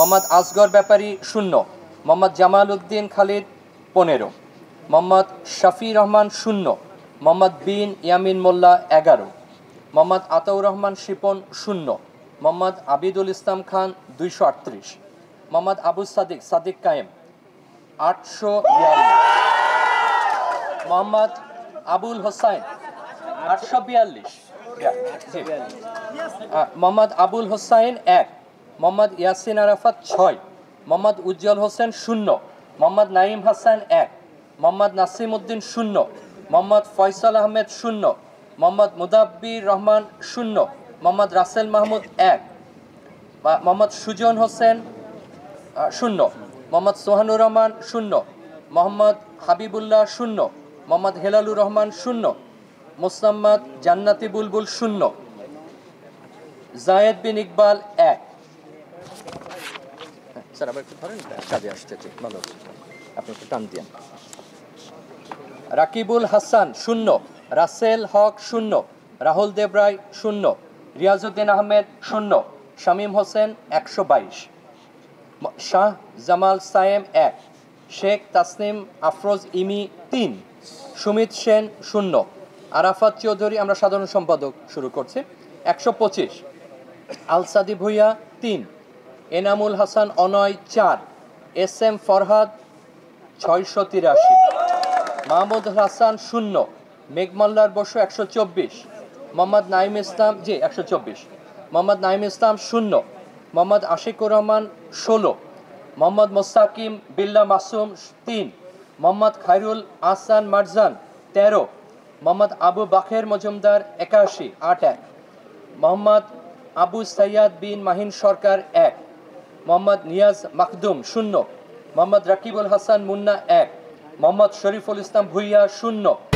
মোহাম্মদ আসগর ব্যাপারী 0, মোহাম্মদ জামাল উদ্দিন খালিদ 15, মোহাম্মদ শফি রহমান 0, মোহাম্মদ বিন ইয়ামিন মোল্লা 11, মোহাম্মদ আতাউর রহমান শিপন 0, মোহাম্মদ আবিদুল ইসলাম খান 238, মোহাম্মদ আবু সাদিক কায়েম 842, মোহাম্মদ আবুল হোসাইন 842, মোহাম্মদ আবুল হোসাইন 1, মোহাম্মদ ইয়াসিন আরাফাত 6, মোহাম্মদ উজ্জ্বল হোসেন 0, মোহাম্মদ নাইম হাসান 1, মোহাম্মদ নাসিম উদ্দিন 0, মোহাম্মদ ফয়সাল আহমেদ 0, মোহাম্মদ মুদাব্বির রহমান 0, মোহাম্মদ রাসেল মাহমুদ 1, মোহাম্মদ সুজন হোসেন 0, মোহাম্মদ সোহানুর রহমান 0, মোহাম্মদ হাবিবুল্লাহ 0, মোহাম্মদ হেলালুর রহমান 0, মোসাম্মদ জান্নাতি বুলবুল 0, জায়েদ বিন ইকবাল 1। স্যার আবার একটু ধরেন, কাজে আসছে, ঠিক ভালো আছে, আপনি একটু টান দিন। রাকিবুল হাসান 0, রাসেল হক 0, রাহুল দেবরায় 0, রিয়াজউদ্দিন আহমেদ 0, শামীম হোসেন 122, শাহ জামাল সায়েম 1, শেখ তাসনিম আফরোজ ইমি 3, সুমিত সেন 0, আরাফাত চৌধুরী, আমরা সাধারণ সম্পাদক শুরু করছি 125, আলসাদি ভুইয়া 3, এনামুল হাসান অনয় 4, এস এম ফরহাদ 683, মাহমুদ হাসান 0, মেঘমল্লার বসু 124, মোহাম্মদ নাইম ইসলাম 124, মোহাম্মদ নাইম ইসলাম 0, মোহাম্মদ আশিকুর রহমান 16, মোহাম্মদ মোস্তাকিম বিল্লা মাসুম 3, মোহাম্মদ খায়রুল আহসান মারজান 13, মোহাম্মদ আবু বাখের মজুমদার 81, 81, মোহাম্মদ আবু সৈয়াদ বিন মাহিন সরকার 1, মোহাম্মদ নিয়াজ মাকদুম 0, মোহাম্মদ রাকিবুল হাসান মুন্না 1, মোহাম্মদ শরীফুল ইসলাম ভুইয়া 0,